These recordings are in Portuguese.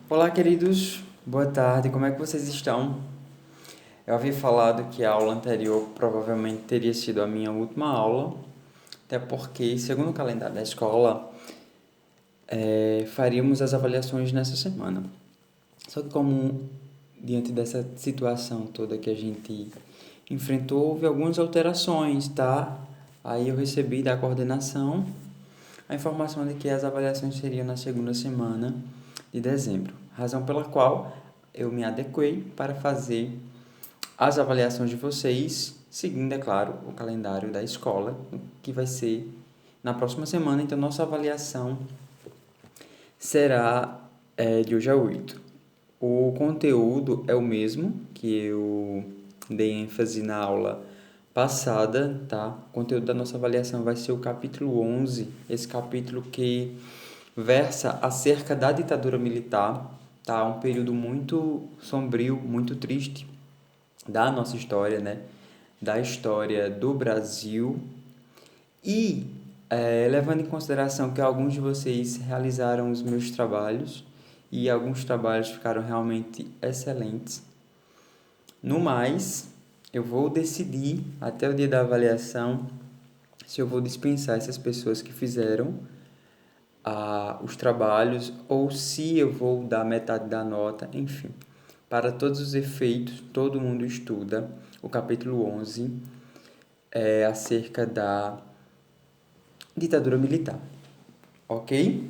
Olá, queridos. Boa tarde. Como é que vocês estão? Eu havia falado que a aula anterior provavelmente teria sido a minha última aula, até porque, segundo o calendário da escola, faríamos as avaliações nessa semana. Só que como diante dessa situação toda que a gente enfrentou, houve algumas alterações, tá? Aí eu recebi da coordenação a informação de que as avaliações seriam na segunda semana de dezembro, razão pela qual eu me adequei para fazer as avaliações de vocês, seguindo, é claro, o calendário da escola, que vai ser na próxima semana. Então, nossa avaliação será de hoje a 8. O conteúdo é o mesmo que eu dei ênfase na aula passada, tá? O conteúdo da nossa avaliação vai ser o capítulo 11, esse capítulo que versa acerca da ditadura militar, tá? Um período muito sombrio, muito triste da nossa história, né? Da história do Brasil e levando em consideração que alguns de vocês realizaram os meus trabalhos e alguns trabalhos ficaram realmente excelentes. No mais, eu vou decidir até o dia da avaliação se eu vou dispensar essas pessoas que fizeram os trabalhos ou se eu vou dar metade da nota, enfim. Para todos os efeitos, todo mundo estuda o capítulo 11 acerca da ditadura militar, ok?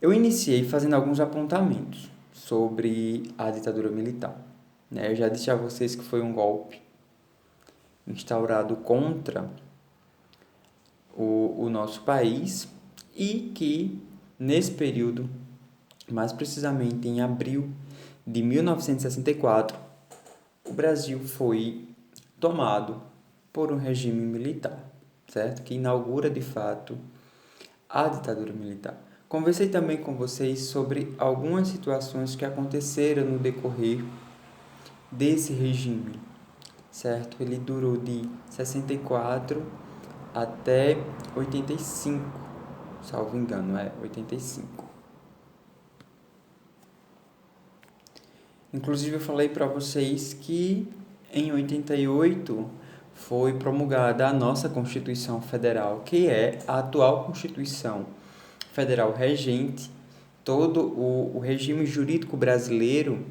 Eu iniciei fazendo alguns apontamentos sobre a ditadura militar. Né? Eu já disse a vocês que foi um golpe instaurado contra o nosso país e que, nesse período, mais precisamente em abril de 1964, o Brasil foi tomado por um regime militar, certo? Que inaugura, de fato, a ditadura militar. Conversei também com vocês sobre algumas situações que aconteceram no decorrer desse regime, certo? Ele durou de 64 até 85, salvo engano, 85. Inclusive eu falei para vocês que em 88 foi promulgada a nossa Constituição Federal, que é a atual Constituição Federal regente. Todo o regime jurídico brasileiro,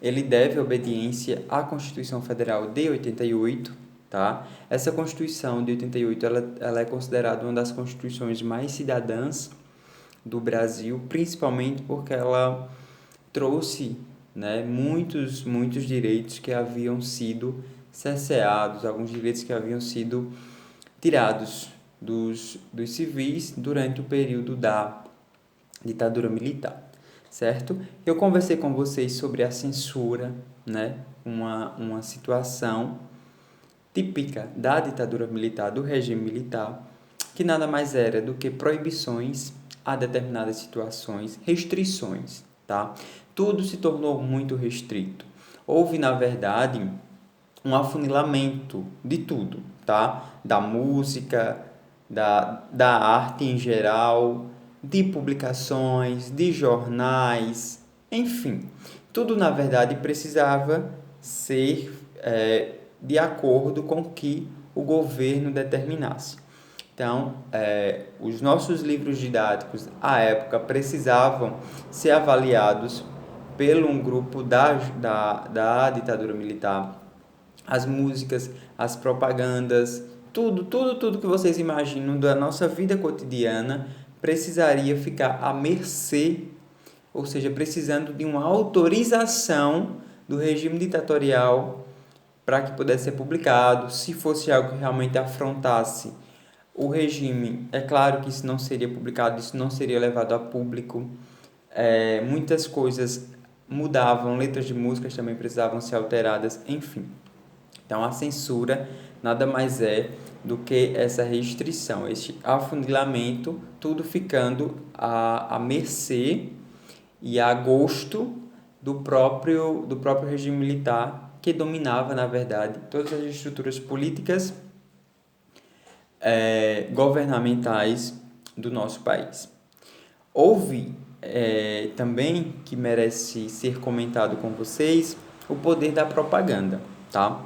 ele deve obediência à Constituição Federal de 88, tá? Essa Constituição de 88, ela é considerada uma das constituições mais cidadãs do Brasil, principalmente porque ela trouxe, né, muitos direitos que haviam sido cerceados, alguns direitos que haviam sido tirados dos civis durante o período da ditadura militar, certo? Eu conversei com vocês sobre a censura, né, uma situação típica da ditadura militar, do regime militar, que nada mais era do que proibições a determinadas situações, restrições, tá? Tudo se tornou muito restrito. Houve, na verdade, um afunilamento de tudo, tá? Da música, da arte em geral, de publicações, de jornais, enfim. Tudo, na verdade, precisava ser de acordo com o que o governo determinasse. Então, os nossos livros didáticos, à época, precisavam ser avaliados pelo um grupo da ditadura militar. As músicas, as propagandas, tudo que vocês imaginam da nossa vida cotidiana precisaria ficar à mercê, ou seja, precisando de uma autorização do regime ditatorial para que pudesse ser publicado. Se fosse algo que realmente afrontasse o regime, é claro que isso não seria publicado, isso não seria levado a público. Muitas coisas mudavam, letras de músicas também precisavam ser alteradas, enfim. Então, a censura nada mais é do que essa restrição, este afunilamento, tudo ficando à mercê e a gosto do próprio regime militar, que dominava, na verdade, todas as estruturas políticas governamentais do nosso país. Houve também que merece ser comentado com vocês, o poder da propaganda, tá?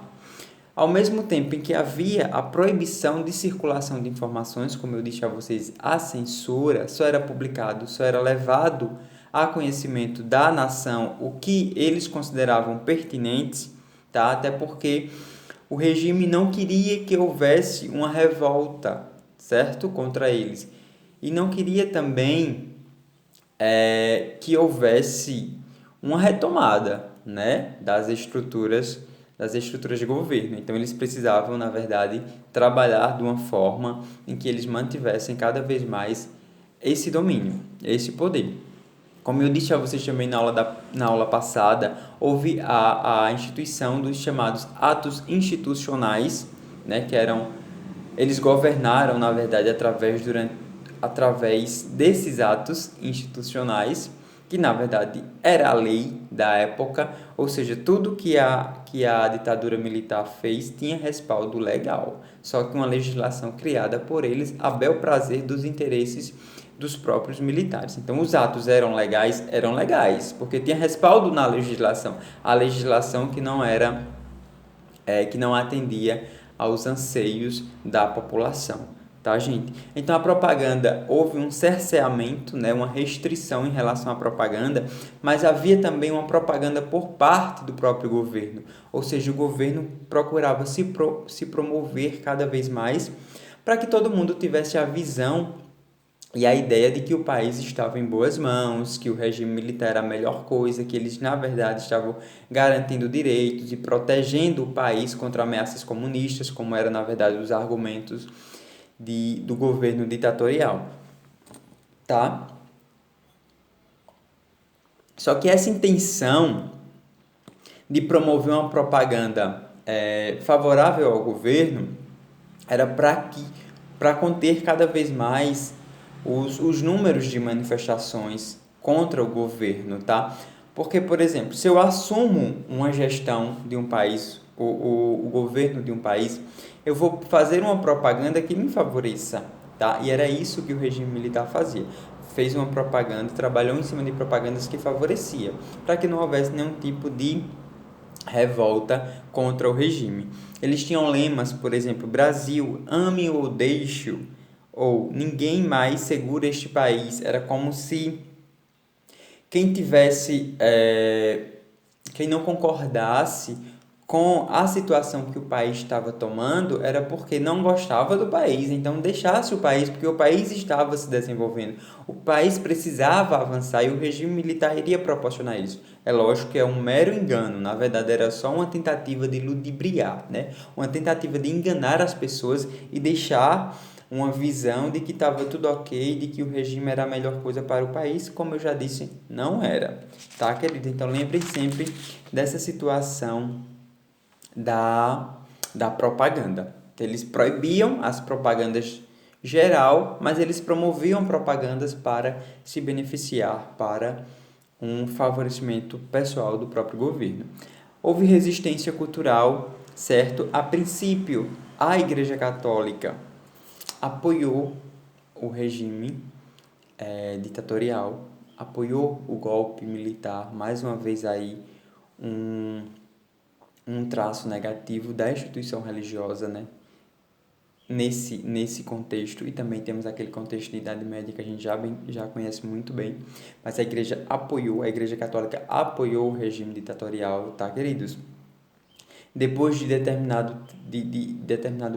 Ao mesmo tempo em que havia a proibição de circulação de informações, como eu disse a vocês, a censura, só era publicado, só era levado a conhecimento da nação o que eles consideravam pertinentes, tá? Até porque o regime não queria que houvesse uma revolta, certo? Contra eles. E não queria também que houvesse uma retomada, né, das estruturas de governo. Então eles precisavam, na verdade, trabalhar de uma forma em que eles mantivessem cada vez mais esse domínio, esse poder. Como eu disse a vocês também na aula passada, houve a instituição dos chamados atos institucionais, né, que eles governaram, na verdade, através desses atos institucionais, que na verdade era a lei da época, ou seja, tudo que a ditadura militar fez tinha respaldo legal, só que uma legislação criada por eles a bel prazer dos interesses dos próprios militares. Então, os atos eram legais, porque tinha respaldo na legislação, a legislação que não atendia aos anseios da população. Tá, gente? Então, a propaganda, houve um cerceamento, né, uma restrição em relação à propaganda, mas havia também uma propaganda por parte do próprio governo, ou seja, o governo procurava se promover cada vez mais para que todo mundo tivesse a visão e a ideia de que o país estava em boas mãos, que o regime militar era a melhor coisa, que eles, na verdade, estavam garantindo direitos e protegendo o país contra ameaças comunistas, como eram, na verdade, os argumentos do governo ditatorial, tá? Só que essa intenção de promover uma propaganda favorável ao governo era para conter cada vez mais os números de manifestações contra o governo, tá? Porque, por exemplo, se eu assumo uma gestão de um país, o governo de um país, eu vou fazer uma propaganda que me favoreça, tá? E era isso que o regime militar fazia. Fez uma propaganda, trabalhou em cima de propagandas que favorecia, para que não houvesse nenhum tipo de revolta contra o regime. Eles tinham lemas, por exemplo, Brasil, ame ou deixe-o, ou ninguém mais segura este país. Era como se quem quem não concordasse com a situação que o país estava tomando era porque não gostava do país, então deixasse o país, porque o país estava se desenvolvendo. O país precisava avançar e o regime militar iria proporcionar isso. É lógico que é um mero engano, na verdade era só uma tentativa de ludibriar, né? Uma tentativa de enganar as pessoas e deixar uma visão de que estava tudo ok, de que o regime era a melhor coisa para o país, como eu já disse, não era, tá, querido? Então lembrem sempre dessa situação da propaganda. Eles proibiam as propagandas geral, mas eles promoviam propagandas para se beneficiar, para um favorecimento pessoal do próprio governo. Houve resistência cultural, certo? A princípio, a Igreja Católica apoiou o regime ditatorial, apoiou o golpe militar, mais uma vez aí um traço negativo da instituição religiosa, né? Nesse contexto, e também temos aquele contexto de Idade Média que a gente já conhece muito bem, mas a Igreja Católica apoiou o regime ditatorial, tá, queridos? Depois de determinado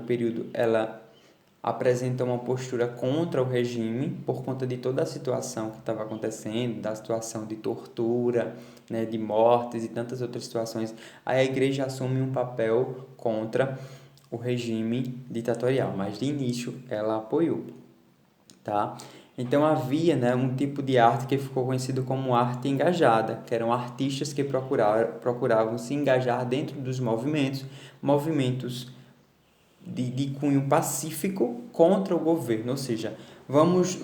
período, ela apresenta uma postura contra o regime por conta de toda a situação que estava acontecendo, da situação de tortura, né, de mortes e tantas outras situações. Aí a igreja assume um papel contra o regime ditatorial, mas de início ela apoiou, tá? Então havia, né, um tipo de arte que ficou conhecido como arte engajada, que eram artistas que procuravam se engajar dentro dos movimentos de cunho pacífico contra o governo, ou seja, vamos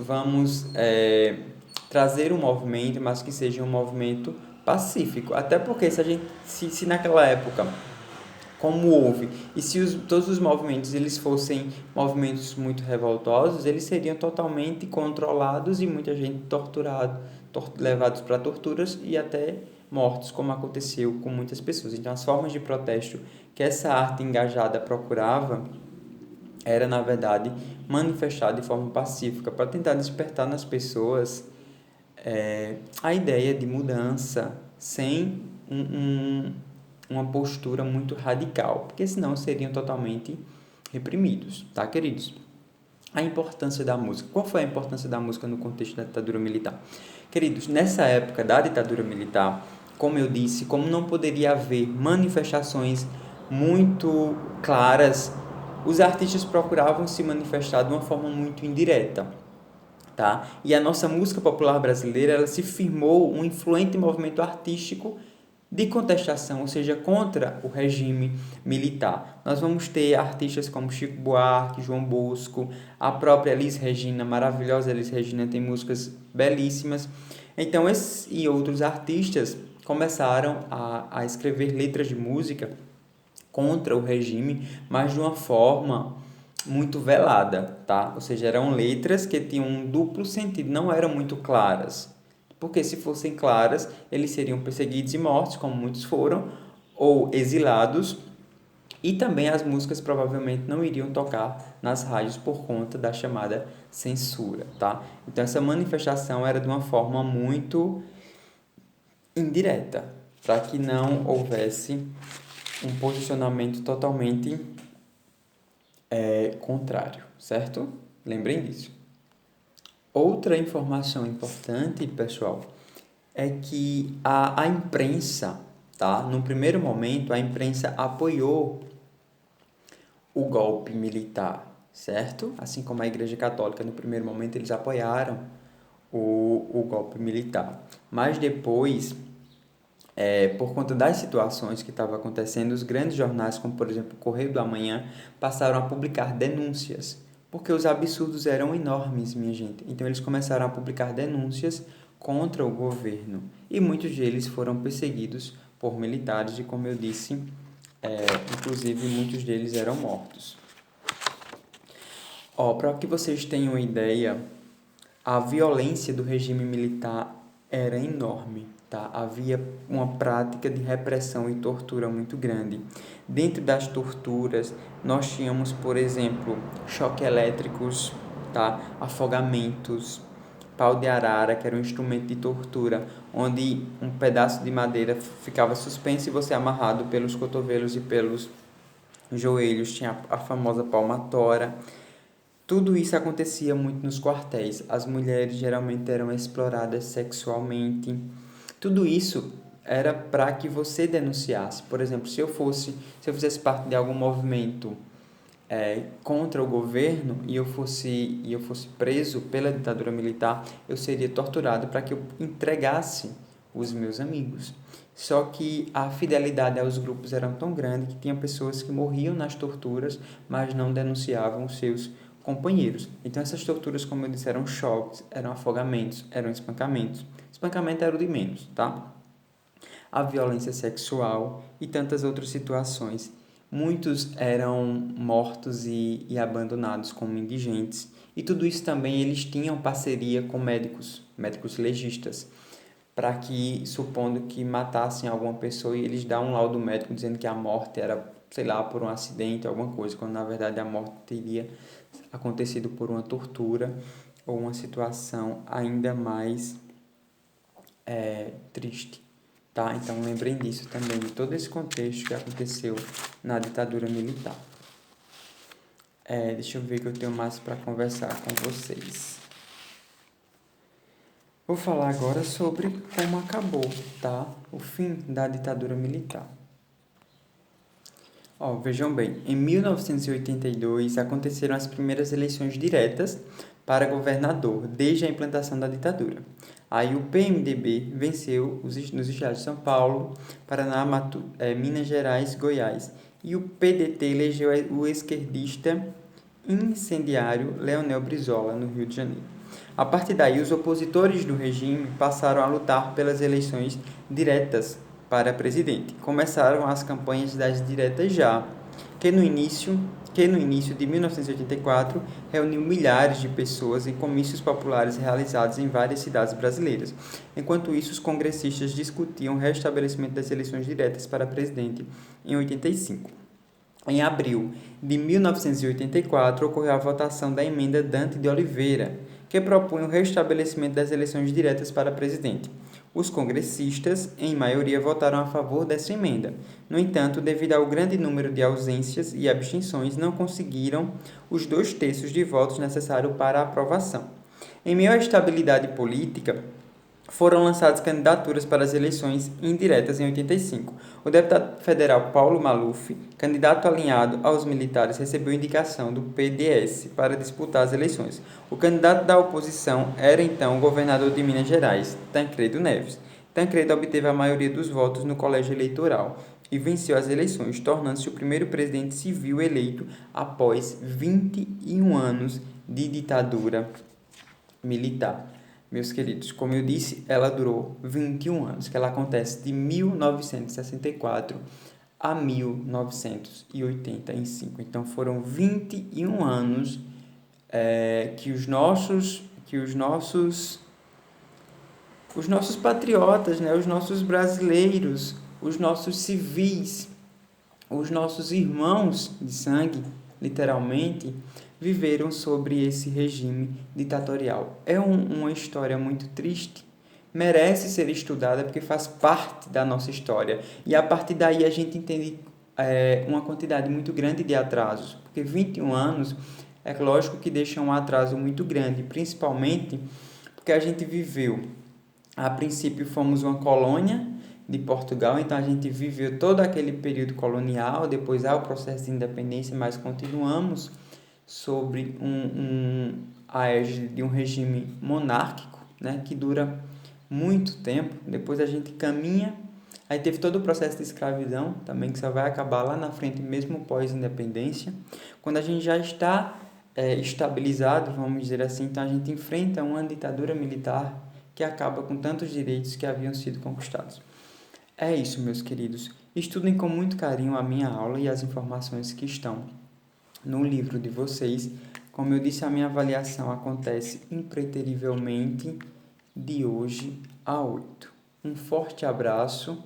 trazer um movimento, mas que seja um movimento pacífico, até porque se naquela época como houve. E se todos os movimentos eles fossem movimentos muito revoltosos, eles seriam totalmente controlados e muita gente torturada, levados para torturas e até mortos, como aconteceu com muitas pessoas. Então, as formas de protesto que essa arte engajada procurava era, na verdade, manifestar de forma pacífica, para tentar despertar nas pessoas a ideia de mudança sem uma postura muito radical, porque senão seriam totalmente reprimidos, tá, queridos? A importância da música. Qual foi a importância da música no contexto da ditadura militar? Queridos, nessa época da ditadura militar, como eu disse, como não poderia haver manifestações muito claras, os artistas procuravam se manifestar de uma forma muito indireta, tá? E a nossa música popular brasileira, ela se firmou um influente movimento artístico de contestação, ou seja, contra o regime militar. Nós vamos ter artistas como Chico Buarque, João Bosco, a própria Elis Regina, maravilhosa Elis Regina, tem músicas belíssimas. Então, esses e outros artistas começaram a escrever letras de música contra o regime, mas de uma forma muito velada, tá? Ou seja, eram letras que tinham um duplo sentido, não eram muito claras. Porque se fossem claras, eles seriam perseguidos e mortos, como muitos foram, ou exilados, e também as músicas provavelmente não iriam tocar nas rádios por conta da chamada censura, tá? Então essa manifestação era de uma forma muito indireta, para que não houvesse um posicionamento totalmente contrário, certo? Lembrem disso. Outra informação importante, pessoal, é que a imprensa, tá? No primeiro momento, a imprensa apoiou o golpe militar, certo? Assim como a Igreja Católica, no primeiro momento, eles apoiaram o golpe militar. Mas depois, por conta das situações que estavam acontecendo, os grandes jornais, como por exemplo o Correio do Amanhã, passaram a publicar denúncias, porque os absurdos eram enormes, minha gente. Então eles começaram a publicar denúncias contra o governo, e muitos deles foram perseguidos por militares, e como eu disse, inclusive muitos deles eram mortos. Para que vocês tenham uma ideia, a violência do regime militar era enorme, tá? Havia uma prática de repressão e tortura muito grande. Dentro das torturas, nós tínhamos, por exemplo, choque elétricos, tá? Afogamentos, pau de arara, que era um instrumento de tortura, onde um pedaço de madeira ficava suspenso e você amarrado pelos cotovelos e pelos joelhos. Tinha a famosa palmatória. Tudo isso acontecia muito nos quartéis. As mulheres geralmente eram exploradas sexualmente. Tudo isso era para que você denunciasse. Por exemplo, se eu fizesse parte de algum movimento contra o governo e eu fosse preso pela ditadura militar, eu seria torturado para que eu entregasse os meus amigos. Só que a fidelidade aos grupos era tão grande que tinha pessoas que morriam nas torturas, mas não denunciavam os seus companheiros. Então essas torturas, como eu disse, eram choques, eram afogamentos, eram espancamentos. Espancamento era o de menos, tá? A violência sexual e tantas outras situações. Muitos eram mortos e abandonados como indigentes. E tudo isso também eles tinham parceria com médicos legistas, para que, supondo que matassem alguma pessoa, e eles dão um laudo médico dizendo que a morte era, sei lá, por um acidente, alguma coisa, quando na verdade a morte teria acontecido por uma tortura ou uma situação ainda mais triste, tá? Então lembrem disso também, de todo esse contexto que aconteceu na ditadura militar. Deixa eu ver que eu tenho mais para conversar com vocês. Vou falar agora sobre como acabou, tá? O fim da ditadura militar. Vejam bem, em 1982 aconteceram as primeiras eleições diretas para governador, desde a implantação da ditadura. Aí o PMDB venceu nos estados de São Paulo, Paraná, Minas Gerais, Goiás. E o PDT elegeu o esquerdista incendiário Leonel Brizola, no Rio de Janeiro. A partir daí, os opositores do regime passaram a lutar pelas eleições diretas para presidente. Começaram as campanhas das diretas já, que no início de 1984 reuniu milhares de pessoas em comícios populares realizados em várias cidades brasileiras. Enquanto isso, os congressistas discutiam o restabelecimento das eleições diretas para presidente em 85. Em abril de 1984, ocorreu a votação da emenda Dante de Oliveira, que propunha o restabelecimento das eleições diretas para presidente. Os congressistas, em maioria, votaram a favor dessa emenda. No entanto, devido ao grande número de ausências e abstenções, não conseguiram os 2/3 de votos necessários para a aprovação. Em meio à estabilidade política, foram lançadas candidaturas para as eleições indiretas em 85. O deputado federal Paulo Maluf, candidato alinhado aos militares, recebeu indicação do PDS para disputar as eleições. O candidato da oposição era então o governador de Minas Gerais, Tancredo Neves. Tancredo obteve a maioria dos votos no colégio eleitoral e venceu as eleições, tornando-se o primeiro presidente civil eleito após 21 anos de ditadura militar. Meus queridos, como eu disse, ela durou 21 anos, que ela acontece de 1964 a 1985. Então, foram 21 anos que os nossos patriotas, né, os nossos brasileiros, os nossos civis, os nossos irmãos de sangue, literalmente, viveram sobre esse regime ditatorial. É uma história muito triste, merece ser estudada porque faz parte da nossa história. E a partir daí a gente entende uma quantidade muito grande de atrasos, porque 21 anos é lógico que deixa um atraso muito grande, principalmente porque a gente viveu, a princípio fomos uma colônia de Portugal, então a gente viveu todo aquele período colonial, depois há o processo de independência, mas continuamos sobre a égide de um regime monárquico, né, que dura muito tempo. Depois a gente caminha, aí teve todo o processo de escravidão também, que só vai acabar lá na frente, mesmo pós-independência. Quando a gente já está estabilizado, vamos dizer assim, então a gente enfrenta uma ditadura militar que acaba com tantos direitos que haviam sido conquistados. É isso, meus queridos. Estudem com muito carinho a minha aula e as informações que estão no livro de vocês. Como eu disse, a minha avaliação acontece impreterivelmente de hoje a 8. Um forte abraço,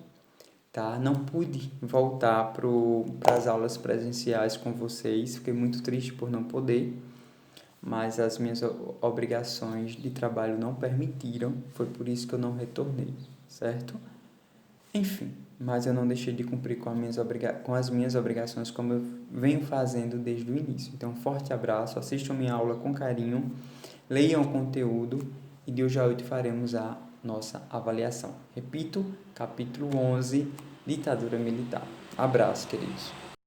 tá? Não pude voltar para as aulas presenciais com vocês, fiquei muito triste por não poder, mas as minhas obrigações de trabalho não permitiram, foi por isso que eu não retornei, certo? Enfim, mas eu não deixei de cumprir com as minhas obrigações como eu venho fazendo desde o início. Então, um forte abraço, assistam minha aula com carinho, leiam o conteúdo e de hoje a 8 faremos a nossa avaliação. Repito, capítulo 11, Ditadura Militar. Abraço, queridos.